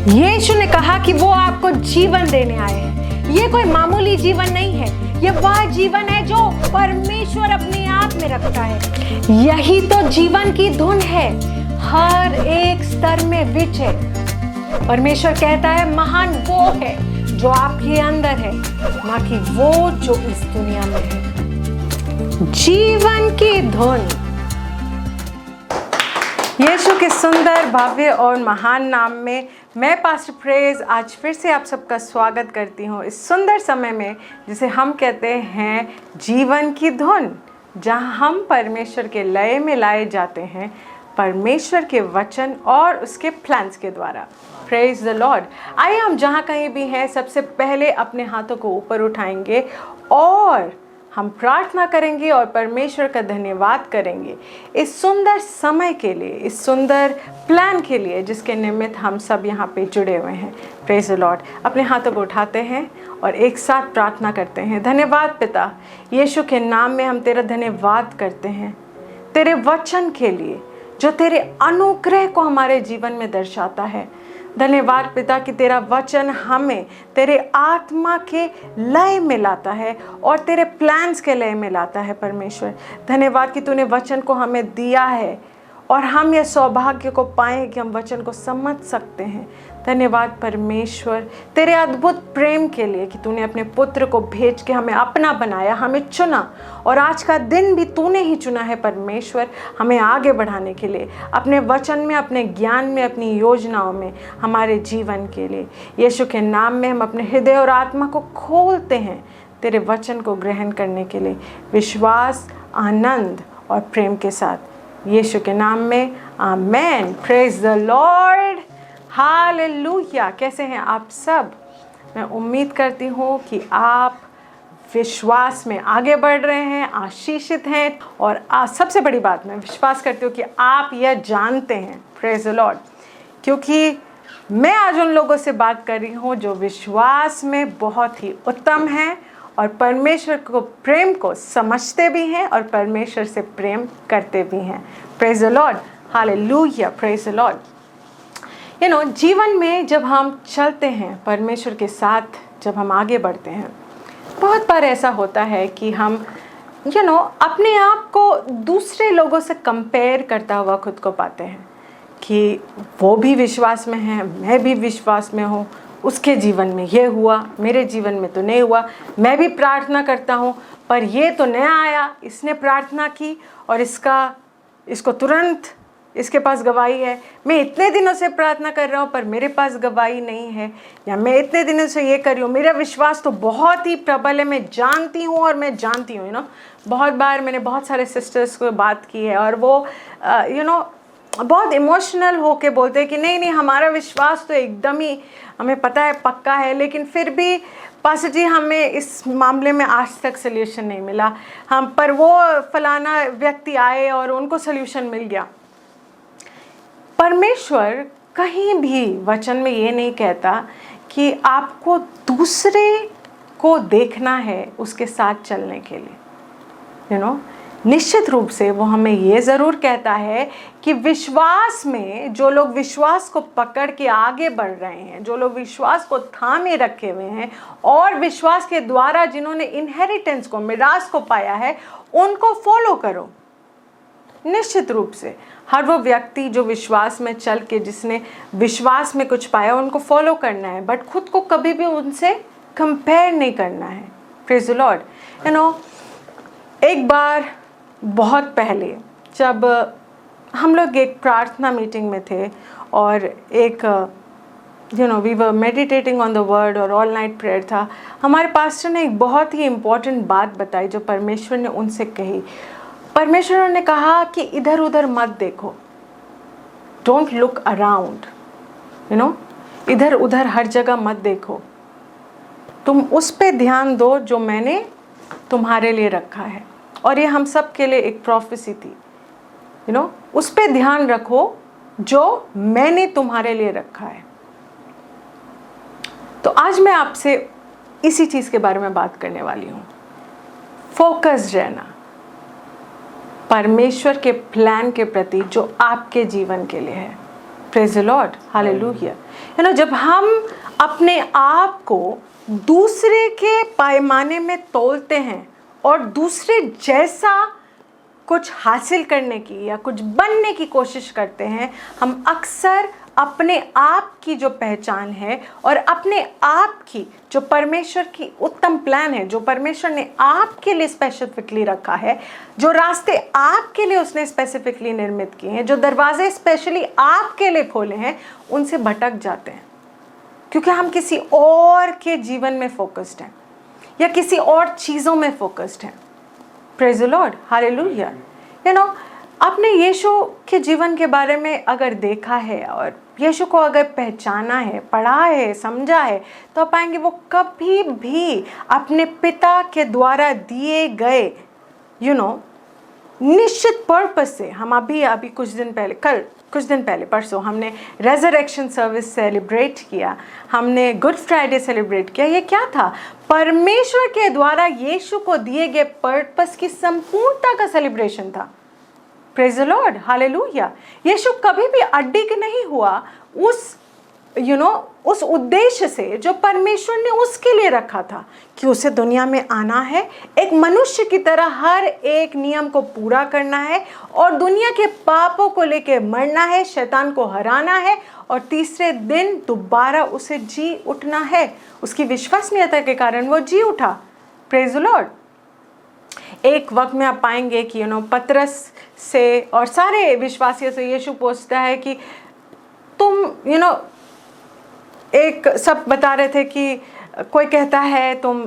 यीशु ने कहा कि वो आपको जीवन देने आए हैं। ये कोई मामूली जीवन नहीं है, ये वह जीवन है जो परमेश्वर अपने आप में रखता है। यही तो जीवन की धुन है, हर एक स्तर में विच है। परमेश्वर कहता है महान वो है जो आपके अंदर है, ना कि वो जो इस दुनिया में है। जीवन की धुन। यीशु के सुंदर, भव्य और महान नाम में मैं पास्टर प्रेज आज फिर से आप सबका स्वागत करती हूँ इस सुंदर समय में, जिसे हम कहते हैं जीवन की धुन, जहाँ हम परमेश्वर के लय में लाए जाते हैं परमेश्वर के वचन और उसके प्लान्स के द्वारा। Praise the Lord. आइए हम जहाँ कहीं भी हैं सबसे पहले अपने हाथों को ऊपर उठाएंगे और हम प्रार्थना करेंगे और परमेश्वर का धन्यवाद करेंगे इस सुंदर समय के लिए, इस सुंदर प्लान के लिए जिसके निमित्त हम सब यहाँ पे जुड़े हुए हैं। Praise the Lord. अपने हाथों को उठाते हैं और एक साथ प्रार्थना करते हैं। धन्यवाद पिता, यीशु के नाम में हम तेरा धन्यवाद करते हैं तेरे वचन के लिए जो तेरे अनुग्रह को हमारे जीवन में दर्शाता है। धन्यवाद पिता कि तेरा वचन हमें तेरे आत्मा के लय में लाता है और तेरे प्लान्स के लय में लाता है। परमेश्वर धन्यवाद कि तूने वचन को हमें दिया है और हम ये सौभाग्य को पाएं कि हम वचन को समझ सकते हैं। धन्यवाद परमेश्वर तेरे अद्भुत प्रेम के लिए कि तूने अपने पुत्र को भेज के हमें अपना बनाया, हमें चुना और आज का दिन भी तूने ही चुना है परमेश्वर हमें आगे बढ़ाने के लिए, अपने वचन में, अपने ज्ञान में, अपनी योजनाओं में, हमारे जीवन के लिए। यीशु के नाम में हम अपने हृदय और आत्मा को खोलते हैं तेरे वचन को ग्रहण करने के लिए, विश्वास, आनंद और प्रेम के साथ। यीशु के नाम में amen. Praise the Lord, hallelujah. कैसे हैं आप सब? मैं उम्मीद करती हूँ कि आप विश्वास में आगे बढ़ रहे हैं, आशीषित हैं और सबसे बड़ी बात मैं विश्वास करती हूँ कि आप यह जानते हैं, प्रेज द लॉर्ड, क्योंकि मैं आज उन लोगों से बात कर रही हूँ जो विश्वास में बहुत ही उत्तम हैं और परमेश्वर को प्रेम को समझते भी हैं और परमेश्वर से प्रेम करते भी हैं। Praise the Lord, hallelujah, praise the Lord. जीवन में जब हम चलते हैं परमेश्वर के साथ, जब हम आगे बढ़ते हैं, बहुत बार ऐसा होता है कि हम अपने आप को दूसरे लोगों से कंपेयर करता हुआ खुद को पाते हैं कि वो भी विश्वास में है, मैं भी विश्वास में हूँ, उसके जीवन में ये हुआ, मेरे जीवन में तो नहीं हुआ, मैं भी प्रार्थना करता हूँ पर ये तो नया आया, इसने प्रार्थना की और इसको तुरंत इसके पास गवाही है। मैं इतने दिनों से प्रार्थना कर रहा हूँ पर मेरे पास गवाही नहीं है, या मैं इतने दिनों से ये कर रही हूँ, मेरा विश्वास तो बहुत ही प्रबल है, मैं जानती हूँ और मैं जानती हूँ। बहुत बार मैंने बहुत सारे सिस्टर्स को बात की है और वो बहुत इमोशनल होके बोलते हैं कि नहीं हमारा विश्वास तो एकदम ही हमें पता है, पक्का है, लेकिन फिर भी पास्टर जी हमें इस मामले में आज तक सल्यूशन नहीं मिला, हम पर वो फलाना व्यक्ति आए और उनको सल्यूशन मिल गया। परमेश्वर कहीं भी वचन में ये नहीं कहता कि आपको दूसरे को देखना है उसके साथ चलने के लिए। निश्चित रूप से वो हमें ये ज़रूर कहता है कि विश्वास में जो लोग विश्वास को पकड़ के आगे बढ़ रहे हैं, जो लोग विश्वास को थामे रखे हुए हैं और विश्वास के द्वारा जिन्होंने इनहेरिटेंस को, मिरास को पाया है, उनको फॉलो करो। निश्चित रूप से हर वो व्यक्ति जो विश्वास में चल के, जिसने विश्वास में कुछ पाया, उनको फॉलो करना है, बट खुद को कभी भी उनसे कंपेयर नहीं करना है। Praise the Lord. एक बार बहुत पहले जब हम लोग एक प्रार्थना मीटिंग में थे और एक we were meditating on the word और ऑल नाइट प्रेयर था, हमारे पास्टर ने एक बहुत ही इम्पॉर्टेंट बात बताई जो परमेश्वर ने उनसे कही। परमेश्वर ने कहा कि इधर उधर मत देखो, डोंट लुक अराउंड, इधर उधर हर जगह मत देखो, तुम उस पे ध्यान दो जो मैंने तुम्हारे लिए रखा है। और ये हम सब के लिए एक प्रोफेसी थी, उस पे ध्यान रखो जो मैंने तुम्हारे लिए रखा है। तो आज मैं आपसे इसी चीज़ के बारे में बात करने वाली हूँ। फोकस्ड रहना परमेश्वर के प्लान के प्रति जो आपके जीवन के लिए है। Praise the Lord, hallelujah. You know, जब हम अपने आप को दूसरे के पैमाने में तोलते हैं और दूसरे जैसा कुछ हासिल करने की या कुछ बनने की कोशिश करते हैं, हम अक्सर अपने आप की जो पहचान है और अपने आप की जो परमेश्वर की उत्तम प्लान है, जो परमेश्वर ने आपके लिए स्पेसिफिकली रखा है, जो रास्ते आपके लिए उसने स्पेसिफिकली निर्मित किए हैं, जो दरवाजे स्पेशली आपके लिए खोले हैं, उनसे भटक जाते हैं क्योंकि हम किसी और के जीवन में फोकस्ड हैं या किसी और चीज़ों में फोकस्ड हैं। Praise the Lord, hallelujah. You know, आपने यीशु के जीवन के बारे में अगर देखा है और यीशु को अगर पहचाना है, पढ़ा है, समझा है, तो आप पाएंगे वो कभी भी अपने पिता के द्वारा दिए गए निश्चित पर्पस से, हम अभी कुछ दिन पहले परसों हमने रेजरेक्शन सर्विस सेलिब्रेट किया, हमने गुड फ्राइडे सेलिब्रेट किया। ये क्या था? परमेश्वर के द्वारा यीशु को दिए गए पर्पस की संपूर्णता का सेलिब्रेशन था। Praise the Lord, hallelujah. Yeshu कभी भी अडिग नहीं हुआ उस उद्देश्य से जो परमेश्वर ने उसके लिए रखा था कि उसे दुनिया में आना है, एक मनुष्य की तरह हर एक नियम को पूरा करना है और दुनिया के पापों को लेकर मरना है, शैतान को हराना है और तीसरे दिन दोबारा उसे जी उठना है। उसकी विश्वसनीयता के कारण वो जी उठा। Praise the Lord. एक वक्त में आप पाएंगे कि पतरस से और सारे विश्वासियों से यीशु पूछता है कि तुम एक सब बता रहे थे कि कोई कहता है तुम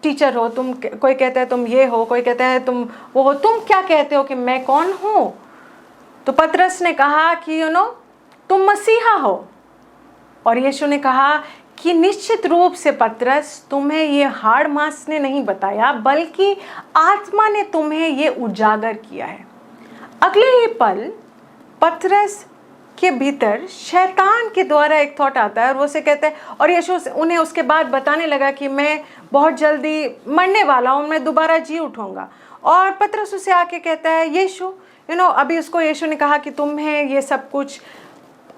टीचर हो, कोई कहता है तुम ये हो, कोई कहता है तुम वो हो, तुम क्या कहते हो कि मैं कौन हूँ? तो पतरस ने कहा कि तुम मसीहा हो। और यीशु ने कहा कि निश्चित रूप से पतरस, तुम्हें ये हाड़ मांस ने नहीं बताया बल्कि आत्मा ने तुम्हें ये उजागर किया है। अगले ही पल पतरस के भीतर शैतान के द्वारा एक थॉट आता है और वो से कहता है, और यीशु उन्हें उसके बाद बताने लगा कि मैं बहुत जल्दी मरने वाला हूँ, मैं दोबारा जी उठूँगा। और पतरस उसे आके कहता है, यीशु अभी उसको यीशु ने कहा कि तुम्हें ये सब कुछ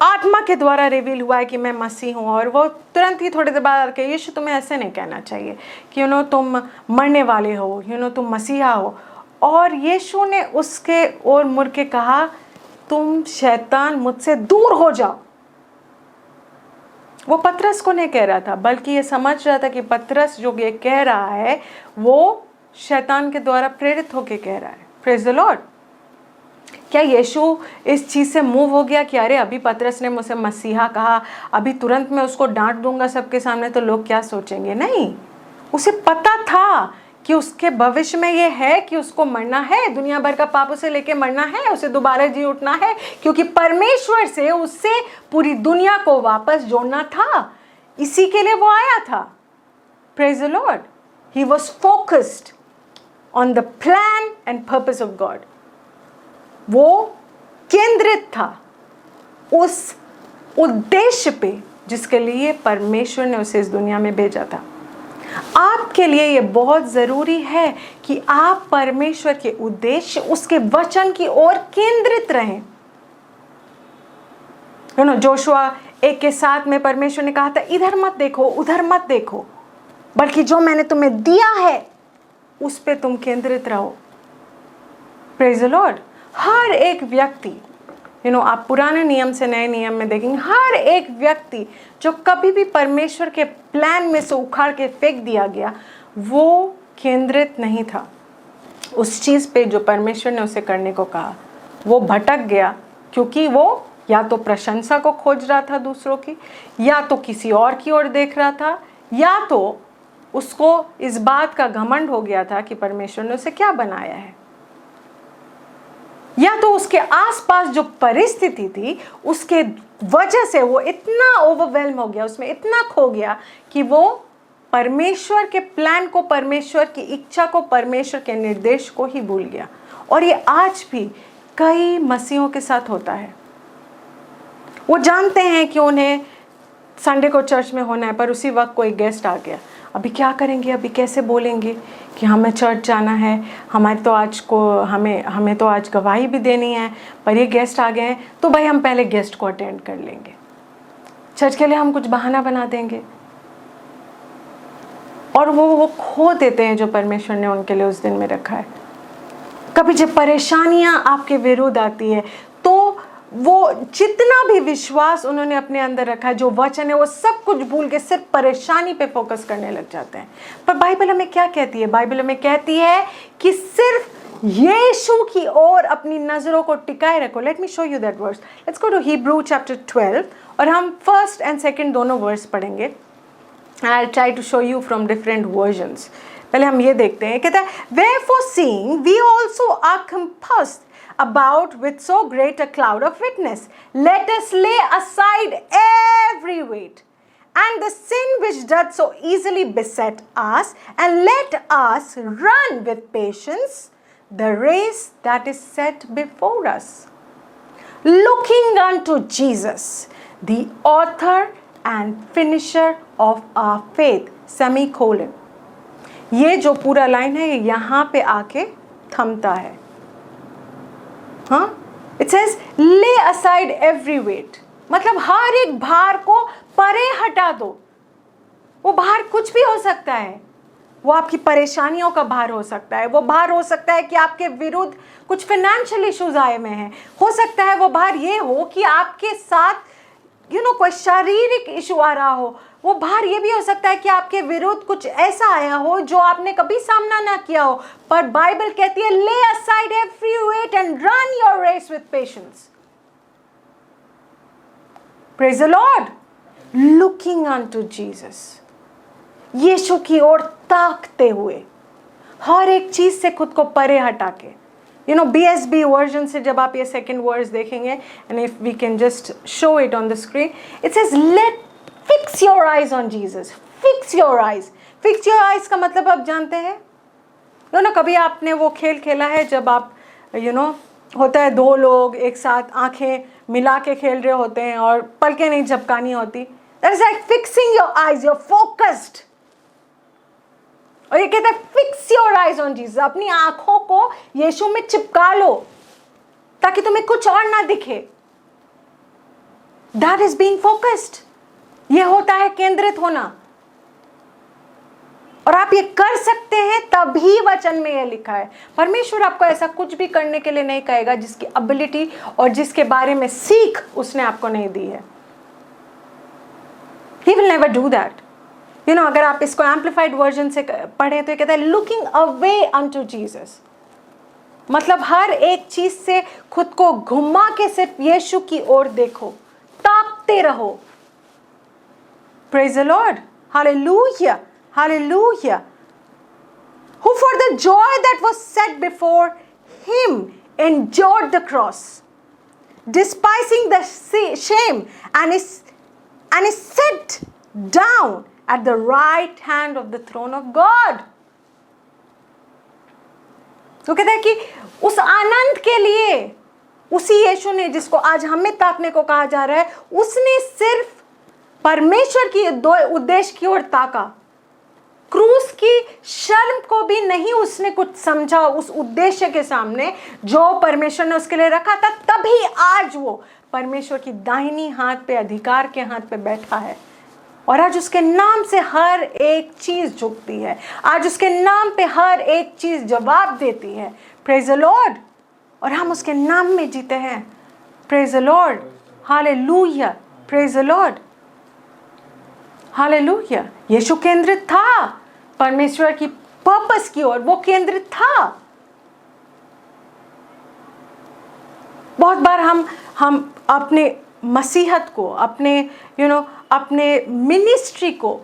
आत्मा के द्वारा रिवील हुआ है कि मैं मसीह हूँ। और वो तुरंत ही थोड़ी देर बाद आके, यीशु तुम्हें ऐसे नहीं कहना चाहिए कि तुम मरने वाले हो, तुम मसीहा हो। और यीशु ने उसके ओर मुड़ के कहा, तुम शैतान मुझसे दूर हो जाओ। वो पतरस को नहीं कह रहा था बल्कि ये समझ रहा था कि पतरस जो ये कह रहा है वो शैतान के द्वारा प्रेरित होकर कह रहा है। Praise the Lord. क्या यीशु इस चीज़ से मूव हो गया कि अरे अभी पतरस ने मुझसे मसीहा कहा, अभी तुरंत मैं उसको डांट दूंगा सबके सामने तो लोग क्या सोचेंगे? नहीं, उसे पता था कि उसके भविष्य में ये है कि उसको मरना है, दुनिया भर का पाप उसे लेके मरना है, उसे दोबारा जी उठना है, क्योंकि परमेश्वर से उससे पूरी दुनिया को वापस जोड़ना था। इसी के लिए वो आया था। Praise the Lord. He was focused on the plan and purpose of God. वो केंद्रित था उस उद्देश्य पे जिसके लिए परमेश्वर ने उसे इस दुनिया में भेजा था। आपके लिए ये बहुत ज़रूरी है कि आप परमेश्वर के उद्देश्य, उसके वचन की ओर केंद्रित रहें। जोशुआ 1:7 में परमेश्वर ने कहा था, इधर मत देखो, उधर मत देखो, बल्कि जो मैंने तुम्हें दिया है उस पे तुम केंद्रित रहो। Praise the Lord. हर एक व्यक्ति, आप पुराने नियम से नए नियम में देखेंगे, हर एक व्यक्ति जो कभी भी परमेश्वर के प्लान में से उखाड़ के फेंक दिया गया, वो केंद्रित नहीं था उस चीज़ पे जो परमेश्वर ने उसे करने को कहा। वो भटक गया क्योंकि वो या तो प्रशंसा को खोज रहा था दूसरों की, या तो किसी और की ओर देख रहा था, या तो उसको इस बात का घमंड हो गया था कि परमेश्वर ने उसे क्या बनाया है, या तो उसके आसपास जो परिस्थिति थी उसके वजह से वो इतना ओवरवेल्म हो गया, उसमें इतना खो गया कि वो परमेश्वर के प्लान को, परमेश्वर की इच्छा को, परमेश्वर के निर्देश को ही भूल गया। और ये आज भी कई मसीहों के साथ होता है। वो जानते हैं कि उन्हें संडे को चर्च में होना है, पर उसी वक्त कोई गेस्ट आ गया अभी क्या करेंगे, अभी कैसे बोलेंगे कि हमें चर्च जाना है, हमें तो आज गवाही भी देनी है, पर ये गेस्ट आ गए हैं तो भाई हम पहले गेस्ट को अटेंड कर लेंगे। चर्च के लिए हम कुछ बहाना बना देंगे और वो खो देते हैं जो परमेश्वर ने उनके लिए उस दिन में रखा है। कभी जब परेशानियां आपके विरुद्ध आती है तो वो जितना भी विश्वास उन्होंने अपने अंदर रखा है, जो वचन है, वो सब कुछ भूल के सिर्फ परेशानी पे फोकस करने लग जाते हैं। पर बाइबल हमें क्या कहती है? बाइबल हमें कहती है कि सिर्फ यीशु की ओर अपनी नजरों को टिकाए रखो। Let me show you that verse. Let's go to Hebrew chapter 12 और हम फर्स्ट एंड सेकंड दोनों वर्स पढ़ेंगे। I'll try to show you from different versions. पहले हम ये देखते हैं, कहता है, wherefore seeing we also are compassed about with so great a cloud of witness, let us lay aside every weight and the sin which doth so easily beset us, and let us run with patience the race that is set before us, looking unto Jesus, the author and finisher of our faith, semicolon. ये जो पूरा line है ये यहाँ पे आके थमता है। हाँ, इट सेज ले असाइड एवरी वेट, मतलब हर एक भार को परे हटा दो। वो भार कुछ भी हो सकता है, वो आपकी परेशानियों का भार हो सकता है, वो भार हो सकता है कि आपके विरुद्ध कुछ फाइनेंशियल इश्यूज आए में हैं, हो सकता है वो भार ये हो कि आपके साथ कोई शारीरिक इशू आ रहा हो, वो भार ये भी हो सकता है कि आपके विरुद्ध कुछ ऐसा आया हो जो आपने कभी सामना ना किया हो। पर बाइबल कहती है lay aside every weight and run your race with patience. Praise the lord. Looking unto Jesus, Yeshu की ओर ताकते हुए, हर एक चीज से खुद को परे हटा के। BSB वर्जन से जब आप ये सेकंड वर्स देखेंगे, and if we can just show it on the screen, it says let fix your eyes on Jesus. Fix your eyes. Fix your eyes का मतलब आप जानते हैं, कभी आपने वो खेल खेला है जब आप होता है दो लोग एक साथ आंखें मिला के खेल रहे होते हैं और पलकें नहीं झपकानी होती। That is like fixing your eyes, your focused. और ये कहता है fix your eyes on Jesus, अपनी आंखों को यीशु में चिपका लो ताकि तुम्हें कुछ और ना दिखे। That is being focused. ये होता है केंद्रित होना। और आप ये कर सकते हैं तभी वचन में ये लिखा है। परमेश्वर आपको ऐसा कुछ भी करने के लिए नहीं कहेगा जिसकी एबिलिटी और जिसके बारे में सीख उसने आपको नहीं दी है। He will never do that. अगर आप इसको एम्पलीफाइड वर्जन से पढ़ें तो ये कहता है लुकिंग अवे अनटू जीसस, मतलब हर एक चीज से खुद को घुमा के सिर्फ यीशु की ओर देखो, ताकते रहो। Praise the Lord. Hallelujah, hallelujah. Who for the joy that was set before him endured the cross, despising the shame, and is set down at the right hand of the throne of God. तो कहता है कि उस आनंद के लिए उसी यीशु ने, जिसको आज हमें ताकने को कहा जा रहा है, उसने सिर्फ परमेश्वर की उद्देश्य की ओर ताका। क्रूस की शर्म को भी नहीं उसने कुछ समझा उस उद्देश्य के सामने जो परमेश्वर ने उसके लिए रखा था। तभी आज वो परमेश्वर की दाहिनी हाथ पे, अधिकार के हाथ पे बैठा है। और आज उसके नाम से हर एक चीज झुकती है, आज उसके नाम पे हर एक चीज जवाब देती है। Praise the lord. और हम उसके नाम में जीते हैं। Praise the Lord. Hallelujah. Praise the Lord. Hallelujah. Yeshu केंद्रित था परमेश्वर की पर्पस की ओर, वो केंद्रित था। बहुत बार हम अपने मसीहत को, अपने अपने मिनिस्ट्री को,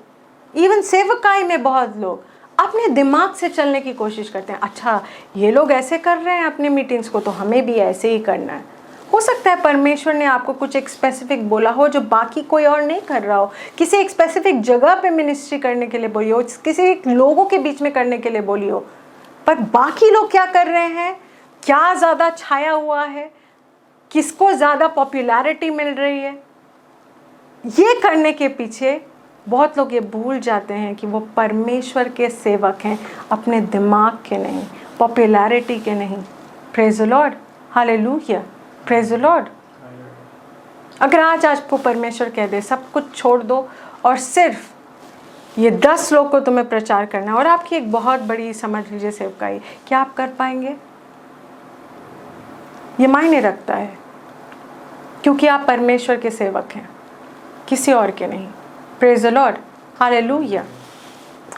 इवन सेवकाई में बहुत लोग अपने दिमाग से चलने की कोशिश करते हैं। अच्छा, ये लोग ऐसे कर रहे हैं अपनी मीटिंग्स को, तो हमें भी ऐसे ही करना है। हो सकता है परमेश्वर ने आपको कुछ एक स्पेसिफिक बोला हो जो बाकी कोई और नहीं कर रहा हो, किसी एक स्पेसिफिक जगह पे मिनिस्ट्री करने के लिए बोली हो, किसी एक लोगों के बीच में करने के लिए बोली हो। पर बाकी लोग क्या कर रहे हैं, क्या ज़्यादा छाया हुआ है, किसको ज़्यादा पॉपुलैरिटी मिल रही है, ये करने के पीछे बहुत लोग ये भूल जाते हैं कि वो परमेश्वर के सेवक हैं, अपने दिमाग के नहीं, पॉपुलैरिटी के नहीं। Praise the Lord, hallelujah, praise the Lord. अगर आज आपको परमेश्वर कह दे सब कुछ छोड़ दो और सिर्फ ये 10 लोग को तुम्हें प्रचार करना है, और आपकी एक बहुत बड़ी समझ लीजिए सेवकाई, क्या आप कर पाएंगे? ये मायने रखता है, क्योंकि आप परमेश्वर के सेवक हैं, किसी और के नहीं। Praise the Lord, hallelujah.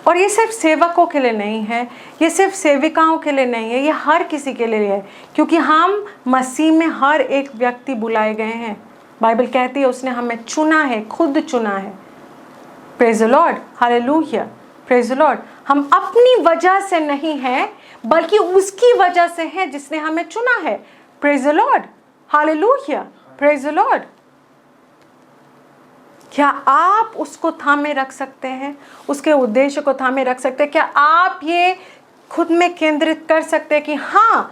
और ये सिर्फ सेवकों के लिए नहीं है, ये सिर्फ सेविकाओं के लिए नहीं है, ये हर किसी के लिए है, क्योंकि हम मसीह में हर एक व्यक्ति बुलाए गए हैं। बाइबल कहती है उसने हमें चुना है, खुद चुना है। Praise the Lord, hallelujah, praise the Lord. हम अपनी वजह से नहीं हैं, बल्कि उसकी वजह से हैं जिसने हमें चुना है। Praise the Lord, hallelujah, praise the Lord. क्या आप उसको थामे रख सकते हैं? उसके उद्देश्य को थामे रख सकते हैं? क्या आप ये खुद में केंद्रित कर सकते हैं कि हाँ,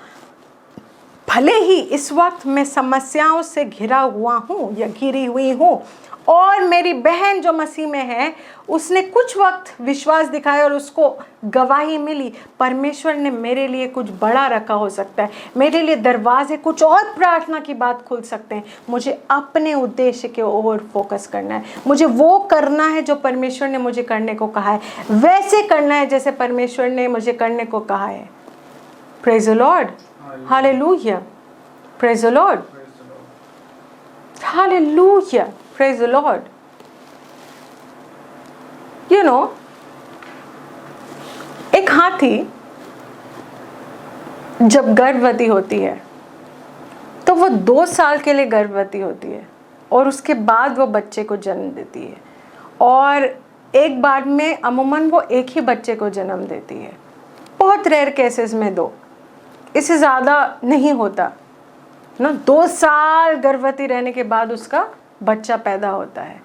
भले ही इस वक्त मैं समस्याओं से घिरा हुआ हूँ या घिरी हुई हूँ, और मेरी बहन जो मसीह में है उसने कुछ वक्त विश्वास दिखाया और उसको गवाही मिली, परमेश्वर ने मेरे लिए कुछ बड़ा रखा हो सकता है, मेरे लिए दरवाजे कुछ और प्रार्थना की बात खुल सकते हैं। मुझे अपने उद्देश्य के ओर फोकस करना है, मुझे वो करना है जो परमेश्वर ने मुझे करने को कहा है, वैसे करना है जैसे परमेश्वर ने मुझे करने को कहा है। Praise the Lord, hallelujah, praise the Lord, hallelujah, praise the Lord. You know, एक हाथी जब गर्भवती होती है तो वो 2 साल के लिए गर्भवती होती है, और उसके बाद वो बच्चे को जन्म देती है, और एक बार में अमूमन वो एक ही बच्चे को जन्म देती है। बहुत रेयर केसेस में 2, इससे ज़्यादा नहीं होता ना। 2 साल गर्भवती रहने के बाद उसका बच्चा पैदा होता है।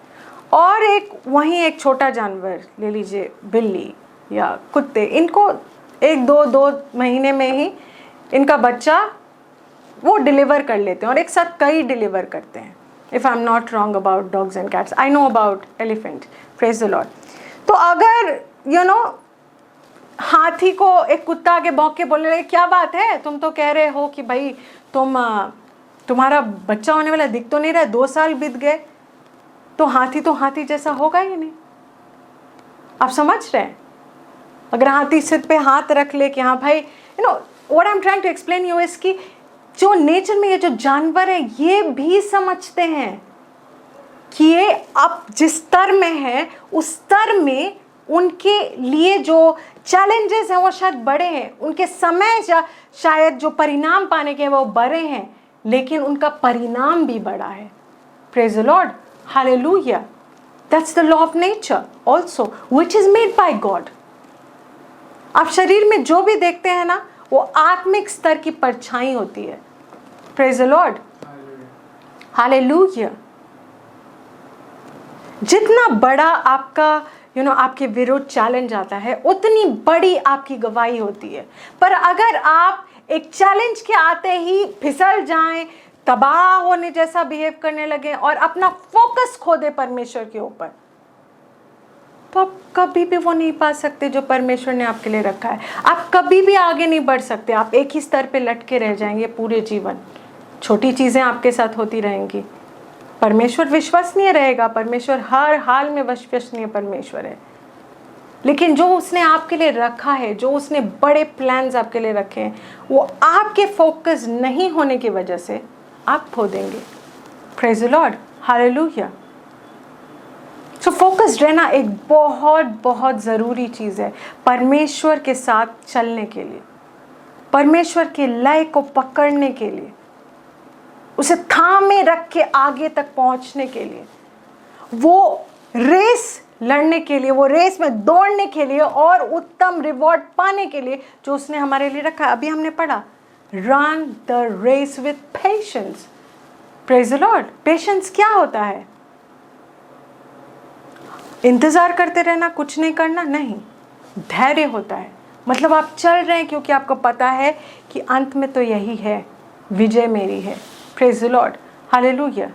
और एक छोटा जानवर ले लीजिए, बिल्ली या कुत्ते, इनको 1-2 महीने में ही इनका बच्चा वो डिलीवर कर लेते हैं, और एक साथ कई डिलीवर करते हैं। If I am not wrong about dogs and cats, I know about elephant. Praise the Lord. तो अगर यू नो हाथी को एक कुत्ता आगे भौंक के बोलने लगे, क्या बात है, तुम तो कह रहे हो कि भाई तुम्हारा बच्चा होने वाला, दिख तो नहीं रहा, 2 साल बीत गए, तो हाथी जैसा होगा ही नहीं। आप समझ रहे हैं? अगर हाथी सिर पे हाथ रख ले कि हाँ भाई, you know what I am trying to explain you is कि जो नेचर में ये जो जानवर है ये भी समझते हैं कि ये अब जिस स्तर में है उस स्तर में उनके लिए जो चैलेंजेस हैं वो शायद बड़े हैं, उनके समय शायद जो परिणाम पाने के वो बड़े हैं, लेकिन उनका परिणाम भी बड़ा है। Praise the Lord, hallelujah. That's the law of nature also which is made by God. आप शरीर में जो भी देखते हैं ना, वो आत्मिक स्तर की परछाई होती है। Praise the Lord, hallelujah. जितना बड़ा आपका आपके विरुद्ध चैलेंज आता है, उतनी बड़ी आपकी गवाही होती है। पर अगर आप एक चैलेंज के आते ही फिसल जाएं, तबाह होने जैसा बिहेव करने लगे और अपना फोकस खो दे परमेश्वर के ऊपर, तो आप कभी भी वो नहीं पा सकते जो परमेश्वर ने आपके लिए रखा है। आप कभी भी आगे नहीं बढ़ सकते, आप एक ही स्तर पे लटके रह जाएंगे पूरे जीवन। छोटी चीज़ें आपके साथ होती रहेंगी। परमेश्वर विश्वसनीय रहेगा, परमेश्वर हर हाल में विश्वसनीय परमेश्वर है, लेकिन जो उसने आपके लिए रखा है, जो उसने बड़े प्लान्स आपके लिए रखे हैं, वो आपके फोकस नहीं होने की वजह से आप खो देंगे। Praise the Lord, hallelujah. So focused रहना एक बहुत बहुत ज़रूरी चीज़ है परमेश्वर के साथ चलने के लिए, परमेश्वर के लय को पकड़ने के लिए, उसे थामे रख के आगे तक पहुंचने के लिए, वो रेस लड़ने के लिए, वो रेस में दौड़ने के लिए और उत्तम रिवॉर्ड पाने के लिए जो उसने हमारे लिए रखा है। अभी हमने पढ़ा, run the race with patience. Praise the Lord. Patience क्या होता है? इंतजार करते रहना, कुछ नहीं करना नहीं। धैर्य होता है, मतलब आप चल रहे हैं क्योंकि आपको पता है कि अंत में तो यही है, विजय मेरी है। Praise the Lord, hallelujah.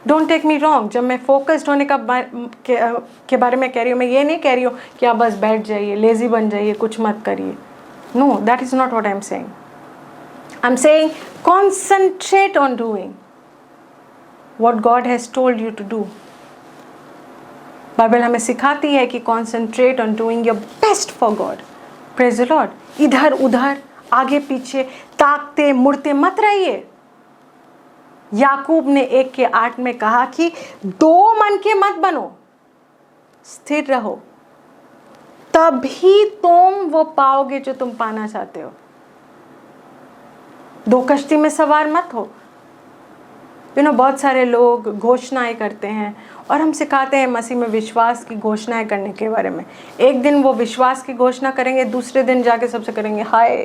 Don't take me wrong, जब मैं फोकस्ड होने के बारे में कह रही हूँ, मैं ये नहीं कह रही हूँ कि आप बस बैठ जाइए, लेजी बन जाइए, कुछ मत करिए. No, that is not what I am saying. I am saying concentrate on doing what God has told you to do. Bible हमें सिखाती है कि concentrate on doing your best for God. Praise the Lord. इधर उधर आगे पीछे ताकते मुड़ते मत रहिए. याकूब ने 1:8 में कहा कि दो मन के मत बनो, स्थिर रहो, तभी तुम वो पाओगे जो तुम पाना चाहते हो. दो कश्ती में सवार मत हो. बहुत सारे लोग घोषणाएं करते हैं और हम सिखाते हैं मसीह में विश्वास की घोषणाएं करने के बारे में. एक दिन वो विश्वास की घोषणा करेंगे, दूसरे दिन जाके सबसे करेंगे हाय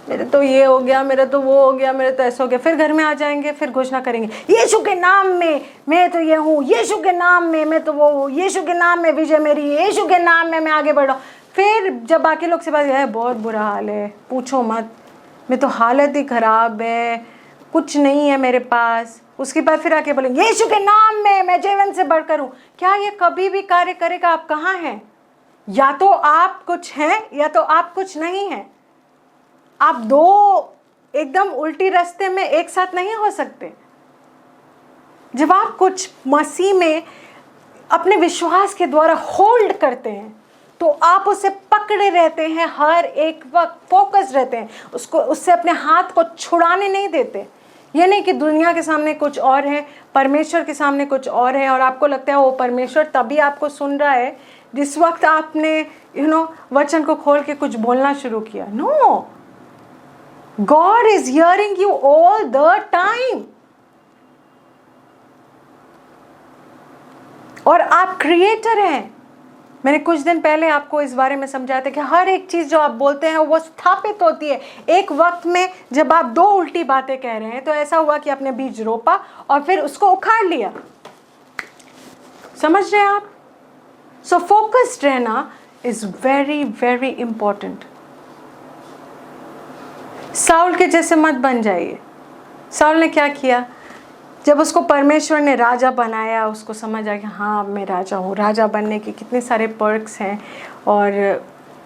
मेरे तो ये हो गया, मेरा तो वो हो गया, मेरा तो ऐसा हो गया. फिर घर में आ जाएंगे, फिर घोषणा करेंगे यीशु के नाम में मैं तो ये हूँ, यीशु के नाम में मैं तो वो हूँ, यीशु के नाम में विजय मेरी, यीशु के नाम में मैं आगे बढ़ रहा हूँ. फिर जब बाकी लोग से बात है बहुत बुरा हाल है, पूछो मत, मैं तो हालत ही खराब है, कुछ नहीं है मेरे पास. उसके बाद फिर आके बोलेंगे यीशु के नाम में मैं जीवन से बढ़कर हूँ. क्या ये कभी भी कार्य करेगा? आप कहाँ हैं? या तो आप कुछ हैं या तो आप कुछ नहीं हैं. आप दो एकदम उल्टी रास्ते में एक साथ नहीं हो सकते. जब आप कुछ मसीह में अपने विश्वास के द्वारा होल्ड करते हैं तो आप उसे पकड़े रहते हैं, हर एक वक्त फोकस रहते हैं, उससे अपने हाथ को छुड़ाने नहीं देते. ये नहीं कि दुनिया के सामने कुछ और है, परमेश्वर के सामने कुछ और है, और आपको लगता है वो परमेश्वर तभी आपको सुन रहा है जिस वक्त आपने वचन को खोल के कुछ बोलना शुरू किया. No, God is hearing you all the time. और आप क्रिएटर हैं. मैंने कुछ दिन पहले आपको इस बारे में समझाया था कि हर एक चीज़ जो आप बोलते हैं वो स्थापित होती है. एक वक्त में जब आप दो उल्टी बातें कह रहे हैं तो ऐसा हुआ कि आपने बीज रोपा और फिर उसको उखाड़ लिया. समझ रहे हैं आप? सो फोकस्ड रहना is very very important. Saul के जैसे मत बन जाइए. साउल ने क्या किया? जब उसको परमेश्वर ने राजा बनाया, उसको समझ आ गया हाँ मैं राजा हूँ. राजा बनने के कितने सारे पर्क्स हैं. और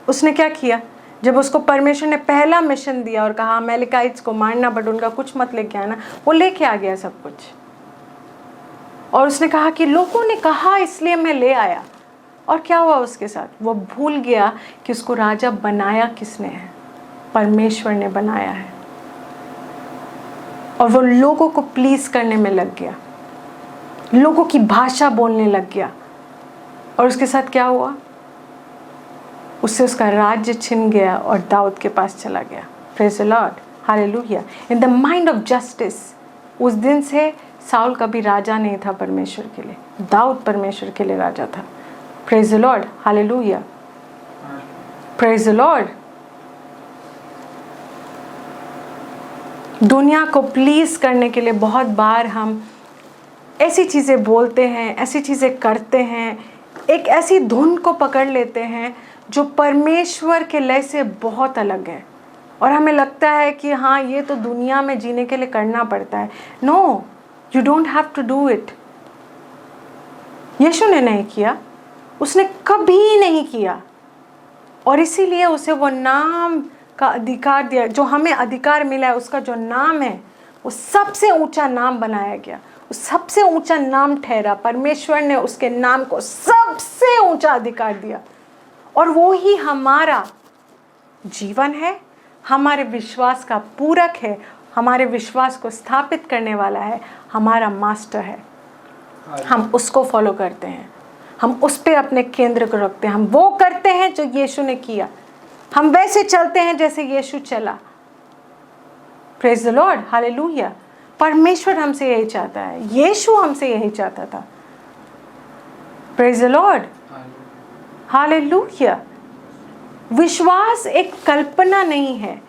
उसने क्या किया? जब उसको परमेश्वर ने पहला मिशन दिया और कहा अमेलेकाइट्स को मारना बट उनका कुछ मत लेके आना, वो लेके आ गया सब कुछ. और उसने कहा कि लोगों ने कहा इसलिए मैं ले आया. और क्या हुआ उसके साथ? वो भूल गया कि उसको राजा बनाया किसने है? परमेश्वर ने बनाया है. और वो लोगों को प्लीज करने में लग गया, लोगों की भाषा बोलने लग गया. और उसके साथ क्या हुआ? उससे उसका राज्य छिन गया और दाऊद के पास चला गया. Praise the Lord, hallelujah. In the mind of justice. उस दिन से साउल कभी राजा नहीं था परमेश्वर के लिए, दाऊद परमेश्वर के लिए राजा था. Praise the Lord, hallelujah. Praise the Lord. दुनिया को प्लीज़ करने के लिए बहुत बार हम ऐसी चीज़ें बोलते हैं, ऐसी चीज़ें करते हैं, एक ऐसी धुन को पकड़ लेते हैं जो परमेश्वर के लय से बहुत अलग है. और हमें लगता है कि हाँ ये तो दुनिया में जीने के लिए करना पड़ता है. No, you don't have to do it. Yeshu ने नहीं किया, उसने कभी नहीं किया. और इसीलिए उसे वो नाम का अधिकार दिया जो हमें अधिकार मिला है. उसका जो नाम है वो सबसे ऊंचा नाम बनाया गया, वो सबसे ऊंचा नाम ठहरा. परमेश्वर ने उसके नाम को सबसे ऊंचा अधिकार दिया. और वो ही हमारा जीवन है, हमारे विश्वास का पूरक है, हमारे विश्वास को स्थापित करने वाला है, हमारा मास्टर है. हम उसको फॉलो करते हैं, हम उस पे अपने केंद्र को रखते हैं, हम वो करते हैं जो यीशु ने किया, हम वैसे चलते हैं जैसे यीशु चला. Praise the Lord, hallelujah. परमेश्वर हमसे यही चाहता है, यीशु हमसे यही चाहता था. Praise the Lord, hallelujah. विश्वास एक कल्पना नहीं है.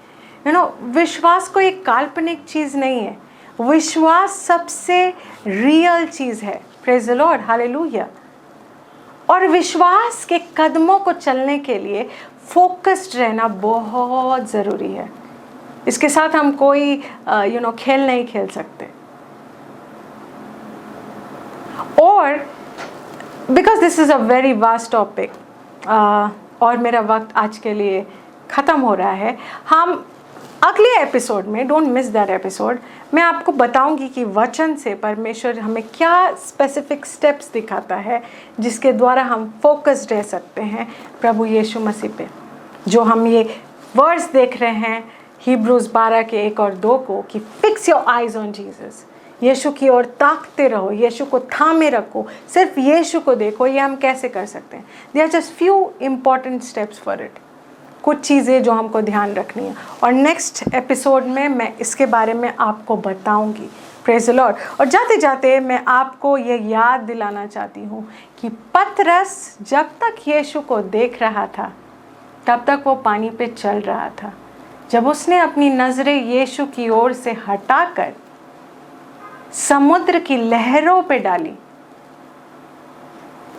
विश्वास कोई एक काल्पनिक चीज़ नहीं है. विश्वास सबसे रियल चीज़ है. Praise the Lord, hallelujah. और विश्वास के कदमों को चलने के लिए फोकस्ड रहना बहुत ज़रूरी है. इसके साथ हम कोई खेल नहीं खेल सकते. और because this is a very vast topic, और मेरा वक्त आज के लिए ख़त्म हो रहा है, हम अगले एपिसोड में, डोंट मिस दैट एपिसोड, मैं आपको बताऊंगी कि वचन से परमेश्वर हमें क्या स्पेसिफिक स्टेप्स दिखाता है जिसके द्वारा हम फोकस्ड रह सकते हैं प्रभु यीशु मसीह पे। जो हम ये वर्ड्स देख रहे हैं हिब्रूज 12 के 1 और 2 को, कि fix your eyes on Jesus, Yeshu की ओर ताकते रहो, यीशु को थामे रखो, सिर्फ यीशु को देखो। ये हम कैसे कर सकते हैं? They are just few important steps for it, कुछ चीज़ें जो हमको ध्यान रखनी है, और नेक्स्ट एपिसोड में मैं इसके बारे में आपको बताऊंगी। Praise the lord. और जाते जाते मैं आपको ये याद दिलाना चाहती हूँ कि पतरस जब तक यीशु को देख रहा था तब तक वो पानी पे चल रहा था। जब उसने अपनी नज़रें यीशु की ओर से हटाकर समुद्र की लहरों पे डाली,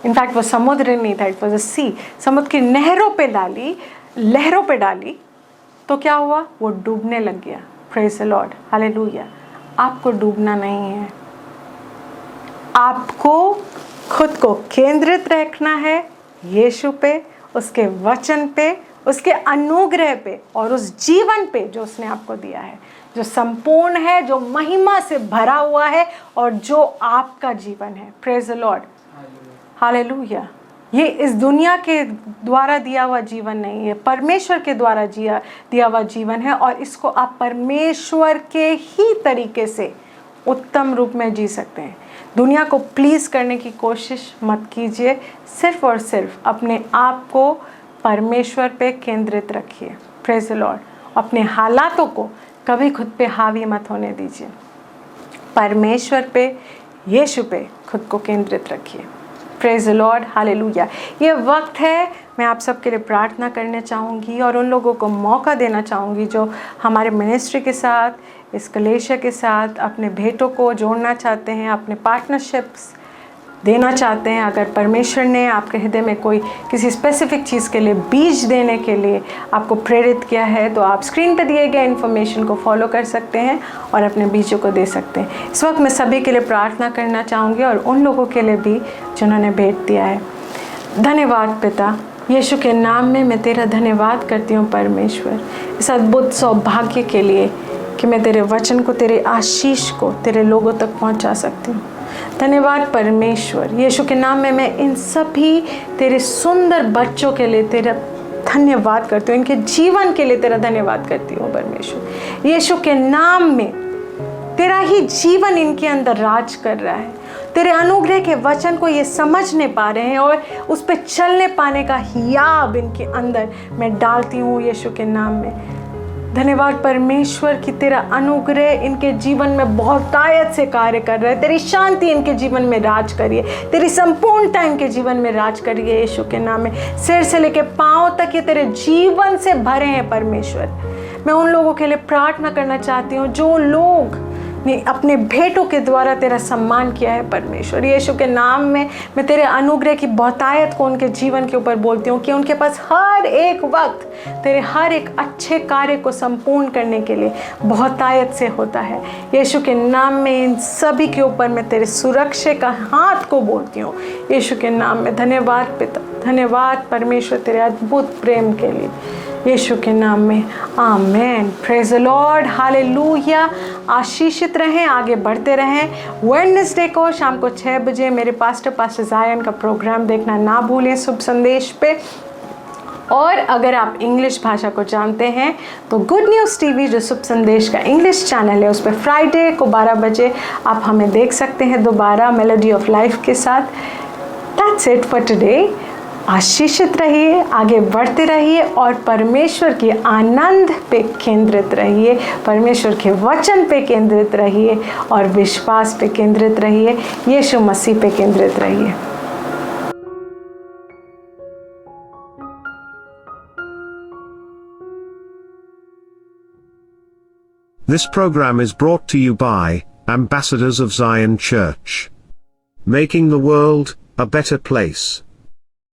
इनफैक्ट वो समुद्र नहीं था, इट वाज अ सी, समुद्र की लहरों पे डाली, तो क्या हुआ? वो डूबने लग गया। Praise the Lord, hallelujah. आपको डूबना नहीं है, आपको खुद को केंद्रित रखना है यीशु पे, उसके वचन पे, उसके अनुग्रह पे और उस जीवन पे जो उसने आपको दिया है, जो संपूर्ण है, जो महिमा से भरा हुआ है और जो आपका जीवन है। Praise the Lord, hallelujah. ये इस दुनिया के द्वारा दिया हुआ जीवन नहीं है, परमेश्वर के द्वारा दिया हुआ जीवन है, और इसको आप परमेश्वर के ही तरीके से उत्तम रूप में जी सकते हैं। दुनिया को प्लीज़ करने की कोशिश मत कीजिए, सिर्फ और सिर्फ अपने आप को परमेश्वर पे केंद्रित रखिए। Praise the Lord. अपने हालातों को कभी खुद पे हावी मत होने दीजिए, परमेश्वर पे, यीशु पे खुद को केंद्रित रखिए। Praise the Lord, hallelujah. ये वक्त है, मैं आप सबके लिए प्रार्थना करना चाहूँगी और उन लोगों को मौका देना चाहूँगी जो हमारे मिनिस्ट्री के साथ, इस कलेशिया के साथ अपने भेंटों को जोड़ना चाहते हैं, अपने पार्टनरशिप्स देना चाहते हैं। अगर परमेश्वर ने आपके हृदय में कोई किसी स्पेसिफिक चीज़ के लिए बीज देने के लिए आपको प्रेरित किया है, तो आप स्क्रीन पर दिए गए इन्फॉर्मेशन को फॉलो कर सकते हैं और अपने बीजों को दे सकते हैं। इस वक्त मैं सभी के लिए प्रार्थना करना चाहूँगी और उन लोगों के लिए भी जिन्होंने भेंट दिया है। धन्यवाद पिता, यीशु के नाम में मैं तेरा धन्यवाद करती हूँ परमेश्वर, इस अद्भुत सौभाग्य के लिए कि मैं तेरे वचन को, तेरे आशीष को तेरे लोगों तक पहुँचा सकती हूँ। धन्यवाद परमेश्वर, यीशु के नाम में मैं इन सभी तेरे सुंदर बच्चों के लिए तेरा धन्यवाद करती हूँ, इनके जीवन के लिए तेरा धन्यवाद करती हूँ परमेश्वर। यीशु के नाम में तेरा ही जीवन इनके अंदर राज कर रहा है, तेरे अनुग्रह के वचन को ये समझने पा रहे हैं और उस पर चलने पाने का हियाब इनके अंदर मैं डालती हूँ यीशु के नाम में। धन्यवाद परमेश्वर कि तेरा अनुग्रह इनके जीवन में बहुतायत से कार्य कर रहा है, तेरी शांति इनके जीवन में राज करिए, तेरी संपूर्णता इनके जीवन में राज करिए यीशु के नाम में। सिर से लेके पांव तक ये तेरे जीवन से भरे हैं परमेश्वर। मैं उन लोगों के लिए प्रार्थना करना चाहती हूँ जो लोग ने अपने भेंटों के द्वारा तेरा सम्मान किया है परमेश्वर। यीशु के नाम में मैं तेरे अनुग्रह की बहुतायत को उनके जीवन के ऊपर बोलती हूँ कि उनके पास हर एक वक्त तेरे हर एक अच्छे कार्य को संपूर्ण करने के लिए बहुतायत से होता है। यीशु के नाम में इन सभी के ऊपर मैं तेरे सुरक्षा का हाथ को बोलती हूँ यीशु के नाम में। धन्यवाद पिता, धन्यवाद परमेश्वर तेरे अद्भुत प्रेम के लिए यीशु के नाम में, amen. Praise the Lord, hallelujah. आशीषित रहें, आगे बढ़ते रहें। वेडनेसडे को शाम को 6 बजे मेरे पास्टर जायन का प्रोग्राम देखना ना भूलें शुभ संदेश पे। और अगर आप इंग्लिश भाषा को जानते हैं तो गुड न्यूज़ टीवी जो शुभ संदेश का इंग्लिश चैनल है, उस पर फ्राइडे को 12 बजे आप हमें देख सकते हैं दोबारा मेलोडी ऑफ लाइफ के साथ। That's it for today. आशीषित रहिए, आगे बढ़ते रहिए और परमेश्वर के आनंद पे केंद्रित रहिए, परमेश्वर के वचन पे केंद्रित रहिए और विश्वास पे केंद्रित रहिए, यीशु मसीह पे केंद्रित रहिए। This program is brought to you by Ambassadors of Zion Church, making the world a better place.